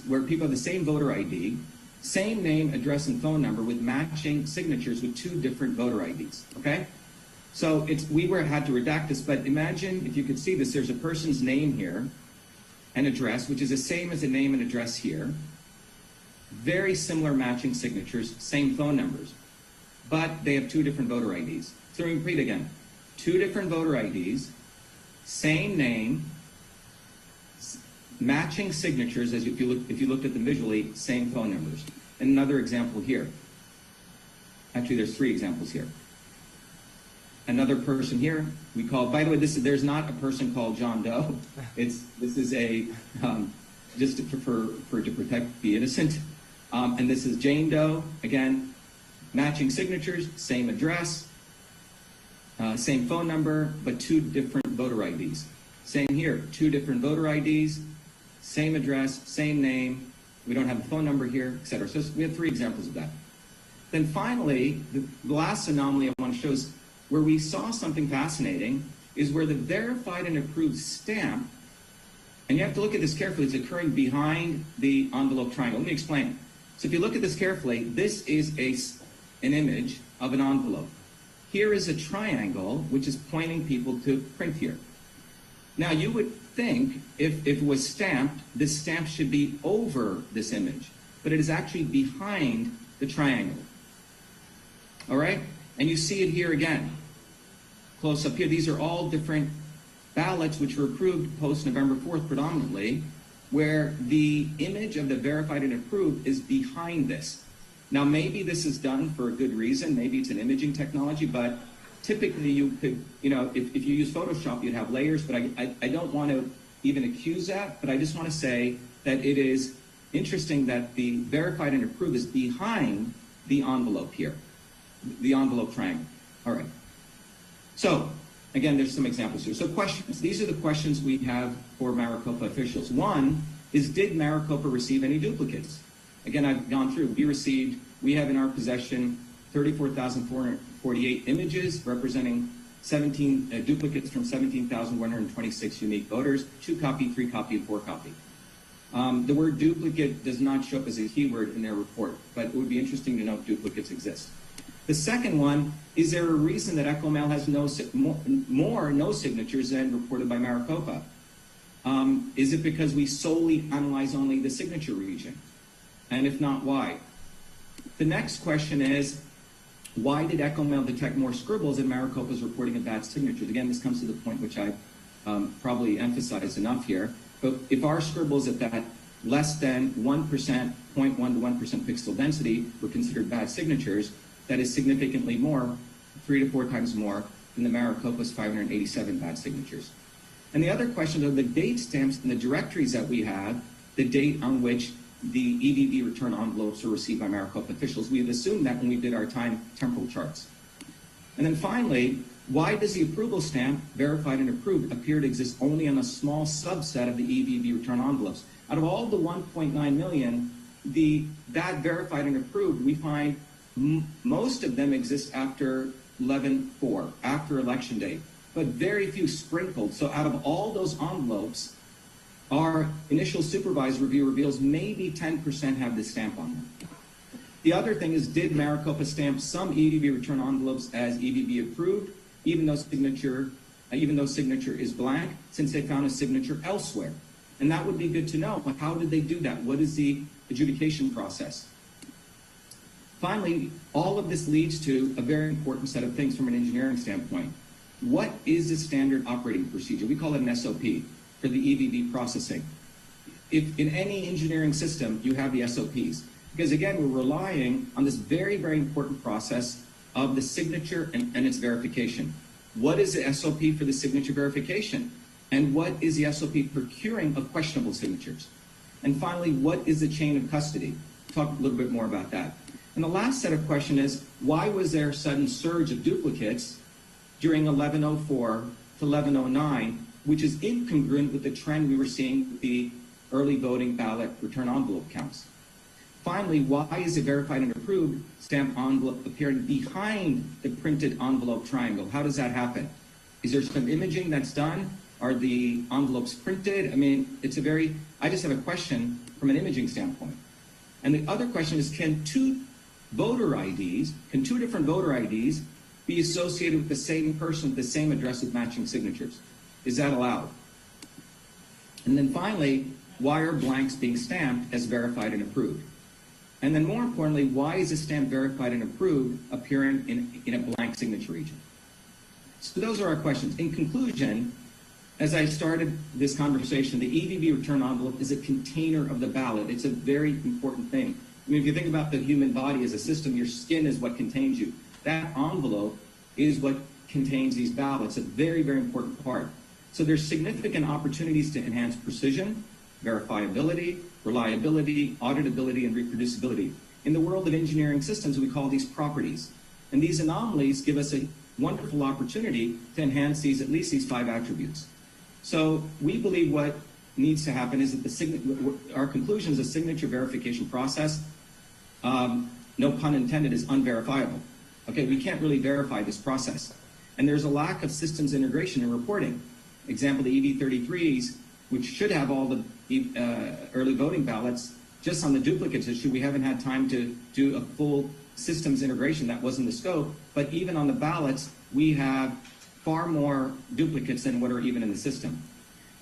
where people have the same voter ID, same name, address, and phone number with matching signatures with 2 different voter IDs, okay? So we had to redact this, but imagine if you could see this, there's a person's name here and address, which is the same as the name and address here. Very similar matching signatures, same phone numbers, but they have 2 different voter IDs. So we repeat again, 2 different voter IDs, same name, matching signatures, as if you looked at them visually, same phone numbers. And another example here. Actually, there's 3 examples here. Another person here, we call, by the way, there's not a person called John Doe. This is a, just to protect the innocent. And this is Jane Doe, again, matching signatures, same address, same phone number, but 2 different voter IDs. Same here, 2 different voter IDs, same address, same name, we don't have a phone number here, etc. So we have 3 examples of that. Then finally, the last anomaly I want to show is where we saw something fascinating is where the verified and approved stamp, and you have to look at this carefully, it's occurring behind the envelope triangle. Let me explain. So if you look at this carefully, this is an image of an envelope. Here is a triangle, which is pointing people to print here. Now, you would think if it was stamped, this stamp should be over this image, but it is actually behind the triangle. All right? And you see it here again, close up here. These are all different ballots which were approved post-November 4th predominantly, where the image of the verified and approved is behind this. Now, maybe this is done for a good reason. Maybe it's an imaging technology, but typically you could, if you use Photoshop, you'd have layers, but I don't want to even accuse that, but I just want to say that it is interesting that the verified and approved is behind the envelope here, the envelope triangle. All right. So, again, there's some examples here. So questions. These are the questions we have for Maricopa officials. One is, did Maricopa receive any duplicates? Again, I've gone through. We have in our possession 34,448 images representing 17 duplicates from 17,126 unique voters, 2-copy, 3-copy, and 4-copy. The word duplicate does not show up as a keyword in their report, but it would be interesting to know if duplicates exist. The second one, is there a reason that EchoMail has no signatures than reported by Maricopa? Is it because we solely analyze only the signature region? And if not, why? The next question is, why did EchoMail detect more scribbles and Maricopa's reporting of bad signatures? Again, this comes to the point which I probably emphasized enough here. But if our scribbles at that less than 1%, 0.1 to 1% pixel density were considered bad signatures, that is significantly more, 3 to 4 times more than the Maricopa's 587 bad signatures. And the other question are the date stamps in the directories that we have, the date on which the EVB return envelopes were received by Maricopa officials. We have assumed that when we did our time temporal charts. And then finally, why does the approval stamp, verified and approved, appear to exist only on a small subset of the EVB return envelopes? Out of all the 1.9 million, that verified and approved, we find most of them exist after 11/4, after election day, but very few sprinkled. So out of all those envelopes, our initial supervised review reveals maybe 10% have this stamp on them. The other thing is, did Maricopa stamp some EVB return envelopes as EVB approved, even though signature is blank, since they found a signature elsewhere? And that would be good to know. But how did they do that? What is the adjudication process? Finally, all of this leads to a very important set of things from an engineering standpoint. What is the standard operating procedure? We call it an SOP for the EVB processing. If in any engineering system, you have the SOPs. Because again, we're relying on this very, very important process of the signature and its verification. What is the SOP for the signature verification? And what is the SOP for curing of questionable signatures? And finally, what is the chain of custody? Talk a little bit more about that. And the last set of questions is, why was there a sudden surge of duplicates during 1104 to 1109, which is incongruent with the trend we were seeing with the early voting ballot return envelope counts? Finally, why is it verified and approved stamp envelope appearing behind the printed envelope triangle? How does that happen? Is there some imaging that's done? Are the envelopes printed? I mean, I just have a question from an imaging standpoint. And the other question is, can two different voter IDs be associated with the same person with the same address with matching signatures? Is that allowed? And then finally, why are blanks being stamped as verified and approved? And then more importantly, why is a stamp verified and approved appearing in a blank signature region? So those are our questions. In conclusion, as I started this conversation, the EVB return envelope is a container of the ballot. It's a very important thing. I mean, if you think about the human body as a system, your skin is what contains you. That envelope is what contains these ballots, a very, very important part. So there's significant opportunities to enhance precision, verifiability, reliability, auditability, and reproducibility. In the world of engineering systems, we call these properties. And these anomalies give us a wonderful opportunity to enhance at least these 5 attributes. So we believe what needs to happen is that our conclusion is a signature verification process, no pun intended, is unverifiable. Okay, we can't really verify this process. And there's a lack of systems integration and reporting. Example, the EV33s, which should have all the early voting ballots, just on the duplicates issue, we haven't had time to do a full systems integration. That wasn't the scope. But even on the ballots, we have far more duplicates than what are even in the system.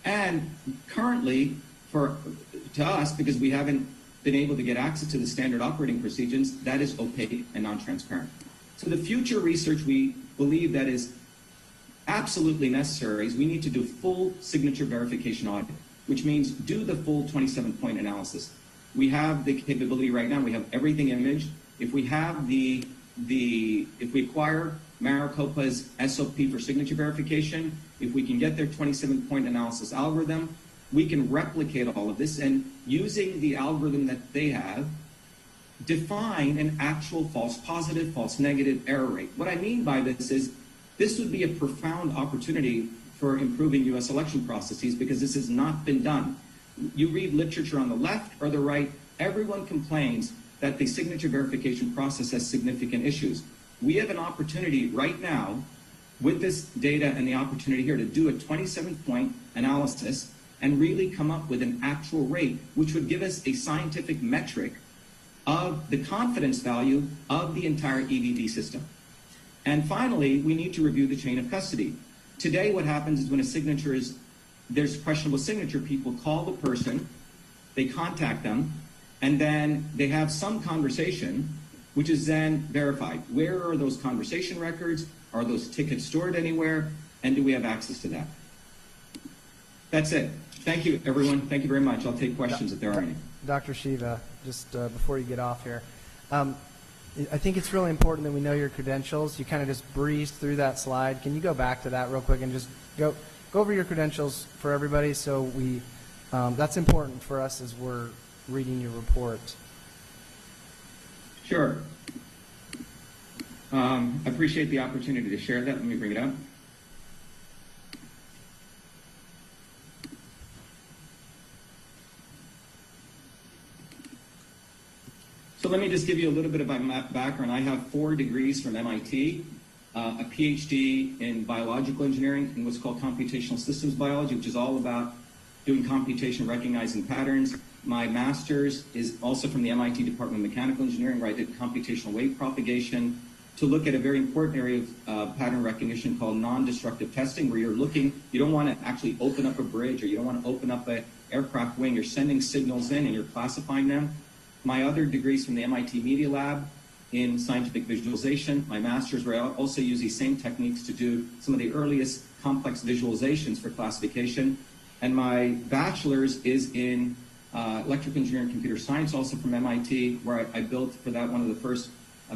And currently, to us, because we haven't been able to get access to the standard operating procedures, that is opaque and non-transparent. So the future research we believe that is absolutely necessary is we need to do full signature verification audit, which means do the full 27-point analysis. We have the capability right now. We have everything imaged. If we have if we acquire Maricopa's SOP for signature verification, if we can get their 27-point analysis algorithm, we can replicate all of this and using the algorithm that they have, define an actual false positive, false negative error rate. What I mean by this is this would be a profound opportunity for improving U.S. election processes because this has not been done. You read literature on the left or the right, everyone complains that the signature verification process has significant issues. We have an opportunity right now with this data and the opportunity here to do a 27-point analysis and really come up with an actual rate, which would give us a scientific metric of the confidence value of the entire EVB system. And finally, we need to review the chain of custody. Today, what happens is when a signature there's questionable signature, people call the person, they contact them, and then they have some conversation, which is then verified. Where are those conversation records? Are those tickets stored anywhere? And do we have access to that? That's it. Thank you, everyone. Thank you very much. I'll take questions if there are any. Dr. Shiva, just before you get off here, I think it's really important that we know your credentials. You kind of just breezed through that slide. Can you go back to that real quick and just go over your credentials for everybody so that's important for us as we're reading your report. Sure. I appreciate the opportunity to share that. Let me bring it up. So let me just give you a little bit of my background. I have 4 degrees from MIT, a PhD in biological engineering and what's called computational systems biology, which is all about doing computation, recognizing patterns. My master's is also from the MIT Department of Mechanical Engineering, where I did computational wave propagation to look at a very important area of pattern recognition called non-destructive testing, where you're looking, you don't want to actually open up a bridge or you don't want to open up an aircraft wing. You're sending signals in and you're classifying them. My other degrees from the MIT Media Lab in scientific visualization. My master's, where I also use these same techniques to do some of the earliest complex visualizations for classification. And my bachelor's is in electrical engineering and computer science, also from MIT, where I built for that one of the first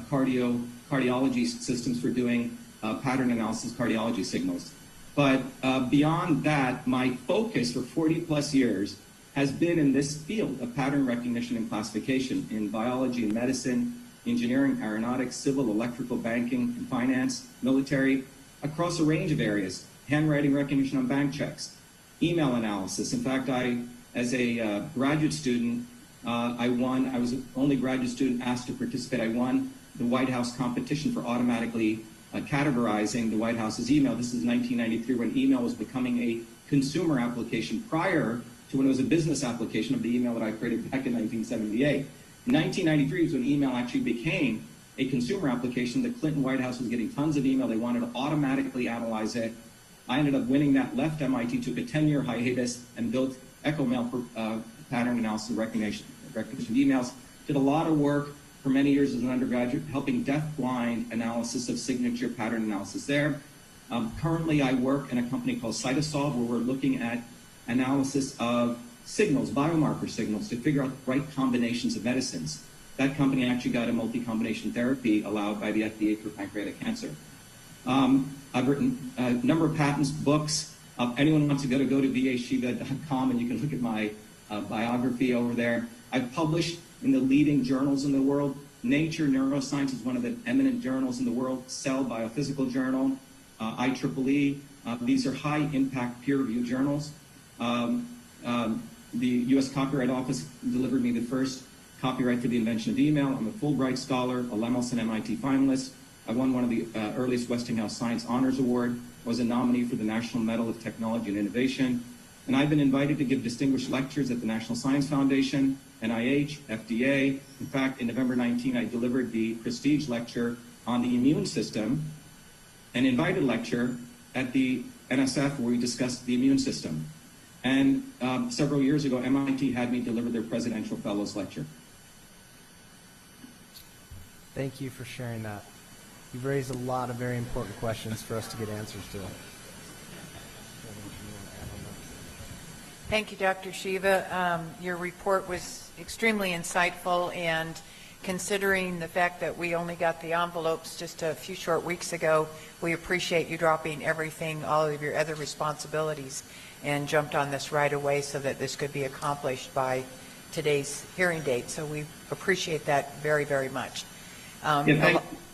cardiology systems for doing pattern analysis cardiology signals. But beyond that, my focus for 40 plus years has been in this field of pattern recognition and classification in biology and medicine, engineering, aeronautics, civil, electrical, banking, and finance, military, across a range of areas. Handwriting recognition on bank checks, email analysis. In fact, as a graduate student, I was the only graduate student asked to participate. I won the White House competition for automatically categorizing the White House's email. This is 1993, when email was becoming a consumer application, prior to when it was a business application of the email that I created back in 1978. 1993 was when email actually became a consumer application. The Clinton White House was getting tons of email. They wanted to automatically analyze it. I ended up winning that, left MIT, took a 10-year hiatus, and built EchoMail for pattern analysis and recognition of emails. Did a lot of work for many years as an undergraduate, helping deaf-blind analysis of signature pattern analysis there. Currently, I work in a company called Cytosolve, where we're looking at analysis of signals, biomarker signals, to figure out the right combinations of medicines. That company actually got a multi-combination therapy allowed by the FDA for pancreatic cancer. I've written a number of patents, books. Anyone wants to go to vashiva.com, and you can look at my biography over there. I've published in the leading journals in the world. Nature Neuroscience is one of the eminent journals in the world. Cell Biophysical Journal, IEEE. These are high-impact peer-reviewed journals. The U.S. Copyright Office delivered me the first copyright for the invention of email. I'm a Fulbright scholar, a Lemelson MIT finalist. I won one of the earliest Westinghouse Science Honors Award, was a nominee for the National Medal of Technology and Innovation. And I've been invited to give distinguished lectures at the National Science Foundation, NIH, FDA. In fact, in November 19, I delivered the prestige lecture on the immune system, an invited lecture at the NSF, where we discussed the immune system. And several years ago, MIT had me deliver their Presidential Fellows Lecture. Thank you for sharing that. You've raised a lot of very important questions for us to get answers to. Thank you, Dr. Shiva. Your report was extremely insightful, and considering the fact that we only got the envelopes just a few short weeks ago, we appreciate you dropping everything, all of your other responsibilities, and jumped on this right away so that this could be accomplished by today's hearing date. So we appreciate that very, very much. Thank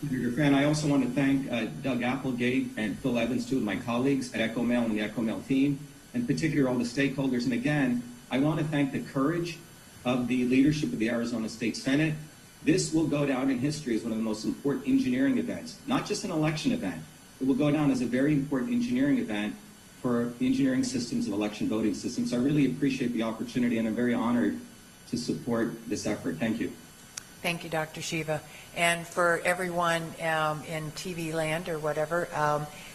you, Fran. I also want to thank Doug Applegate and Phil Evans, two of my colleagues at EchoMail and the EchoMail team, and particularly all the stakeholders. And again, I want to thank the courage of the leadership of the Arizona State Senate. This will go down in history as one of the most important engineering events, not just an election event. It will go down as a very important engineering event for the engineering systems of election voting systems. So I really appreciate the opportunity, and I'm very honored to support this effort. Thank you. Thank you, Dr. Shiva. And for everyone in TV land or whatever,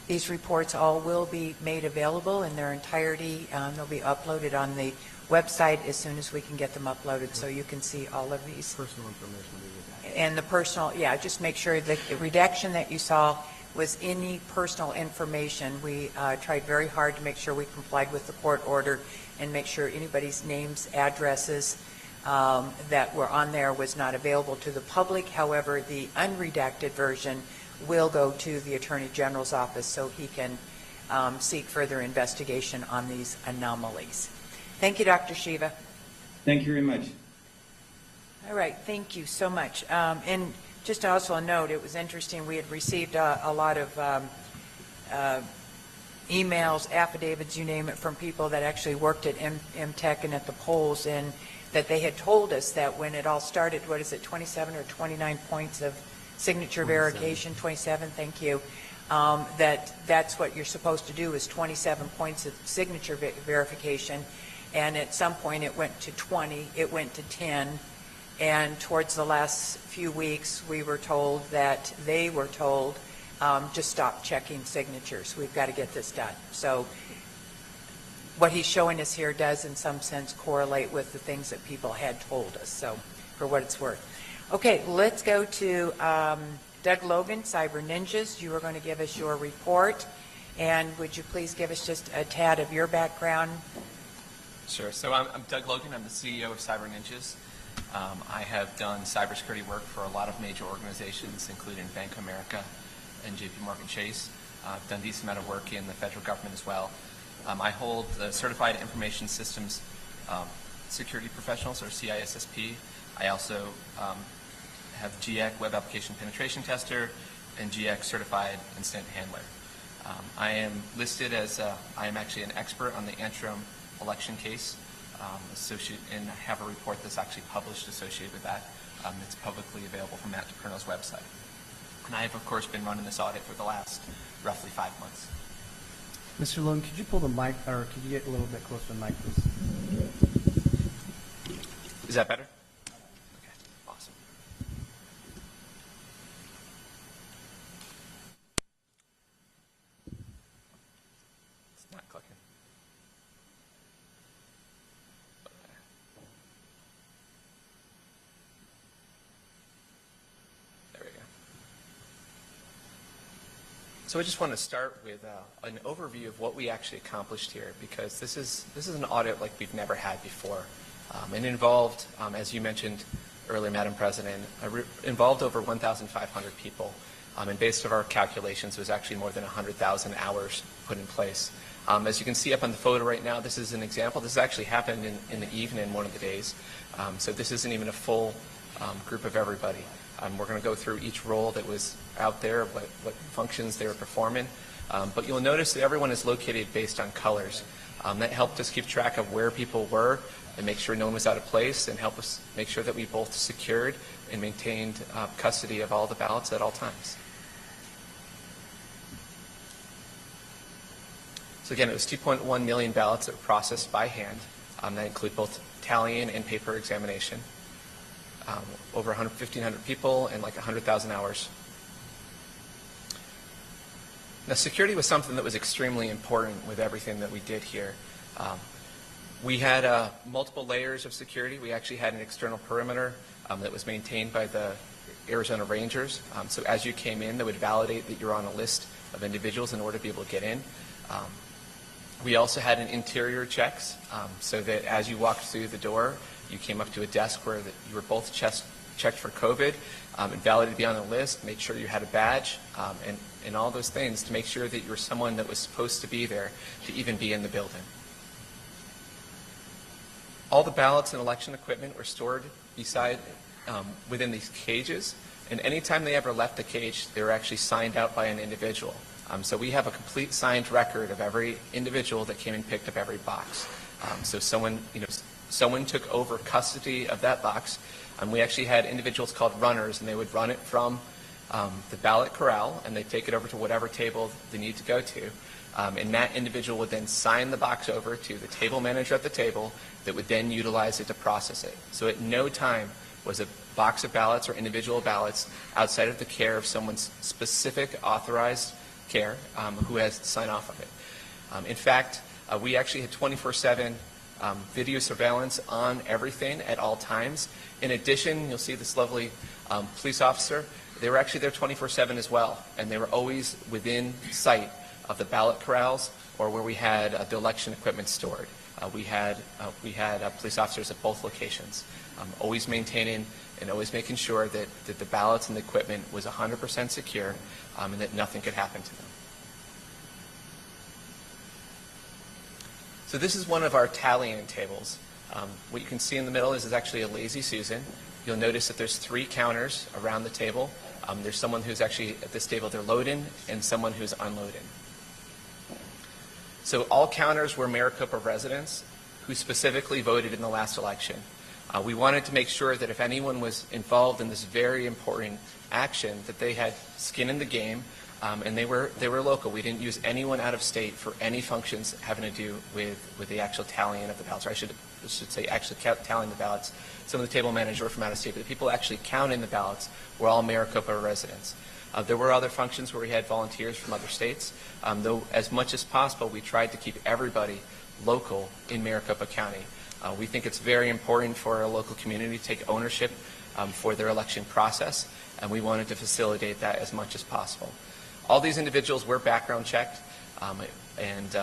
these reports all will be made available in their entirety. They'll be uploaded on the website as soon as we can get them uploaded, so you can see all of these. Personal information. And the personal, yeah, just make sure that the redaction that you saw was any personal information. We tried very hard to make sure we complied with the court order and make sure anybody's names, addresses that were on there was not available to the public. However, the unredacted version will go to the Attorney General's office so he can seek further investigation on these anomalies. Thank you, Dr. Shiva. Thank you very much. All right, thank you so much. And just also a note, it was interesting, we had received a lot of emails, affidavits, you name it, from people that actually worked at MTech and at the polls, and that they had told us that when it all started, what is it, 27 or 29 points of signature verification, 27, thank you, that's what you're supposed to do, is 27 points of signature verification. and at some point it went to 20, it went to 10, and towards the last few weeks we were told that they were told, just stop checking signatures. We've got to get this done. So what he's showing us here does in some sense correlate with the things that people had told us, so for what it's worth. Okay, let's go to Doug Logan, Cyber Ninjas. You are going to give us your report, and would you please give us just a tad of your background? Sure. So I'm Doug Logan. I'm the CEO of Cyber Ninjas. I have done cybersecurity work for a lot of major organizations, including Bank of America and JP Chase. I've done a decent amount of work in the federal government as well. I hold the Certified Information Systems Security Professionals, or CISSP. I also have GX, Web Application Penetration Tester, and GX Certified Incident Handler. I am listed as, I am actually an expert on the Antrim election case, and I have a report that's actually published associated with that. It's publicly available from Matt DePerno's website. And I have, of course, been running this audit for the last roughly 5 months. Mr. Logan, could you pull the mic, or could you get a little bit closer to the mic, please? Is that better? Okay, awesome. It's not clicking. Okay. There we go. So I just want to start with an overview of what we actually accomplished here, because this is an audit like we've never had before. And involved, as you mentioned earlier, Madam President, involved over 1,500 people. And based on our calculations, it was actually more than 100,000 hours put in place. As you can see up on the photo right now, this is an example. This actually happened in the evening one of the days. So this isn't even a full group of everybody. We're going to go through each role that was out there, what functions they were performing. But you'll notice that everyone is located based on colors. That helped us keep track of where people were and make sure no one was out of place, and help us make sure that we both secured and maintained custody of all the ballots at all times. So again, it was 2.1 million ballots that were processed by hand. That include both tallying and paper examination. Over 1,500 people and like 100,000 hours. Now, security was something that was extremely important with everything that we did here. We had multiple layers of security. We actually had an external perimeter that was maintained by the Arizona Rangers. So as you came in, they would validate that you're on a list of individuals in order to be able to get in. We also had an interior checks, so that as you walked through the door, you came up to a desk where you were both checked for COVID, and validated to be on the list, made sure you had a badge, and all those things to make sure that you were someone that was supposed to be there to even be in the building. All the ballots and election equipment were stored within these cages, and anytime they ever left the cage, they were actually signed out by an individual. So we have a complete signed record of every individual that came and picked up every box. So someone took over custody of that box. We actually had individuals called runners, and they would run it from the ballot corral, and they'd take it over to whatever table they need to go to. And that individual would then sign the box over to the table manager at the table that would then utilize it to process it. So at no time was a box of ballots or individual ballots outside of the care of someone's specific authorized care who has to sign off of it. In fact, we actually had 24/7 video surveillance on everything at all times. In addition, you'll see this lovely police officer. They were actually there 24/7 as well, and they were always within sight of the ballot corrals or where we had the election equipment stored. We had police officers at both locations, always maintaining and always making sure that the ballots and the equipment was 100% secure, and that nothing could happen to them. So this is one of our tallying tables. What you can see in the middle is actually a lazy Susan. You'll notice that there's 3 counters around the table. There's someone who's actually at this table, they're loading, and someone who's unloading. So all counters were Maricopa residents who specifically voted in the last election. We wanted to make sure that if anyone was involved in this very important action, that they had skin in the game, and they were local. We didn't use anyone out of state for any functions having to do with the actual tallying of the ballots, or I should say actually tallying the ballots. Some of the table managers were from out of state, but the people actually counting the ballots were all Maricopa residents. There were other functions where we had volunteers from other states, though as much as possible we tried to keep everybody local in Maricopa County. We think it's very important for our local community to take ownership for their election process, and we wanted to facilitate that as much as possible. All these individuals were background checked and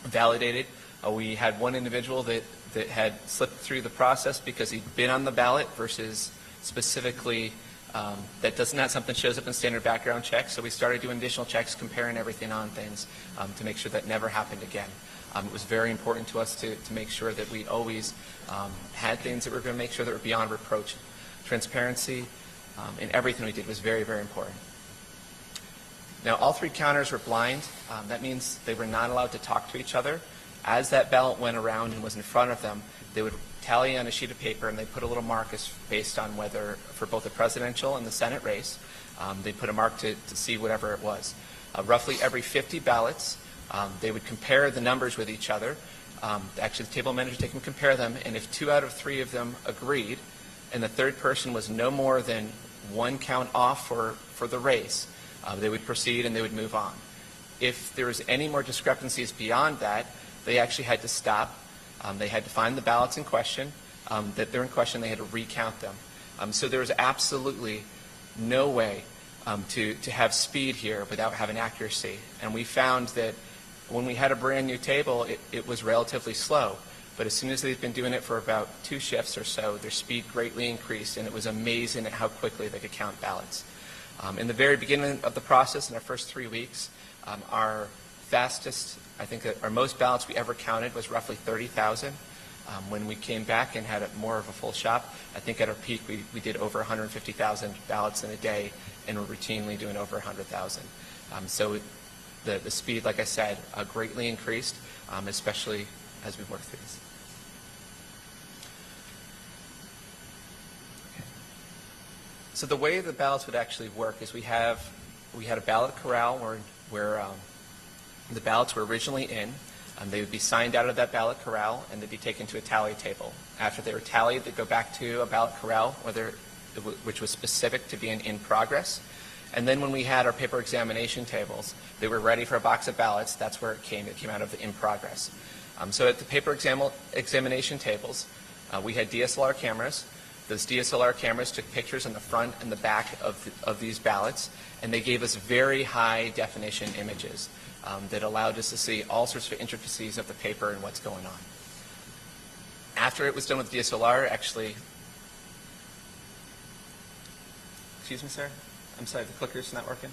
validated. We had one individual that had slipped through the process because he'd been on the ballot versus specifically that does not something shows up in standard background checks. So we started doing additional checks, comparing everything on things to make sure that never happened again. It was very important to us to make sure that we always had things that were going to make sure that were beyond reproach. Transparency in everything we did was very, very important. Now, all three counters were blind. That means they were not allowed to talk to each other. As that ballot went around and was in front of them, they would tally on a sheet of paper, and they put a little mark based on whether, for both the presidential and the Senate race, they put a mark to see whatever it was. Roughly every 50 ballots, they would compare the numbers with each other. Actually, the table manager would take and compare them, and if 2 out of 3 of them agreed, and the third person was no more than 1 count off for the race, they would proceed and they would move on. If there was any more discrepancies beyond that, they actually had to stop. They had to find the ballots in question. That they're in question, they had to recount them. So there was absolutely no way to have speed here without having accuracy. And we found that when we had a brand new table, it was relatively slow. But as soon as they've been doing it for about 2 shifts or so, their speed greatly increased, and it was amazing at how quickly they could count ballots. In the very beginning of the process, in our first 3 weeks, our fastest, I think our most ballots we ever counted was roughly 30,000. When we came back and had more of a full shop, I think at our peak we did over 150,000 ballots in a day, and we're routinely doing over 100,000. So the speed, like I said, greatly increased, especially as we work through this. So the way the ballots would actually work is we had a ballot corral where the ballots were originally in. They would be signed out of that ballot corral, and they'd be taken to a tally table. After they were tallied, they'd go back to a ballot corral which was specific to being in progress. And then when we had our paper examination tables, they were ready for a box of ballots. That's where it came. It came out of the in progress. So at the paper examination tables, we had DSLR cameras. Those DSLR cameras took pictures on the front and the back of these ballots, and they gave us very high definition images that allowed us to see all sorts of intricacies of the paper and what's going on. After it was done with DSLR, actually, excuse me, sir? I'm sorry, the clicker's not working?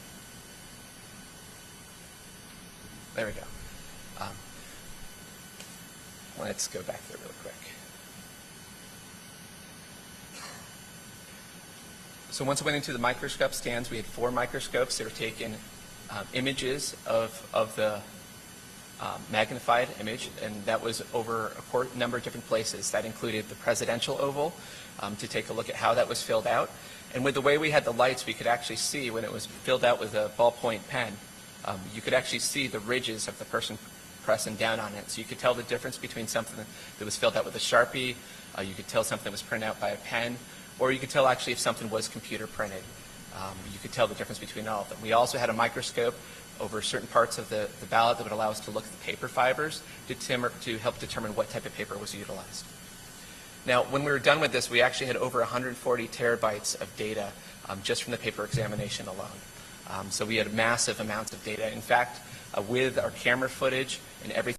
There we go. Let's go back there real quick. So once I went into the microscope stands, we had 4 microscopes. They were taking images of the magnified image, and that was over a number of different places. That included the presidential oval to take a look at how that was filled out. And with the way we had the lights, we could actually see when it was filled out with a ballpoint pen, you could actually see the ridges of the person pressing down on it. So you could tell the difference between something that was filled out with a Sharpie, you could tell something was printed out by a pen, or you could tell actually if something was computer printed. You could tell the difference between all of them. We also had a microscope over certain parts of the ballot that would allow us to look at the paper fibers to help determine what type of paper was utilized. Now, when we were done with this, we actually had over 140 terabytes of data just from the paper examination alone. So we had massive amounts of data. In fact, with our camera footage and everything,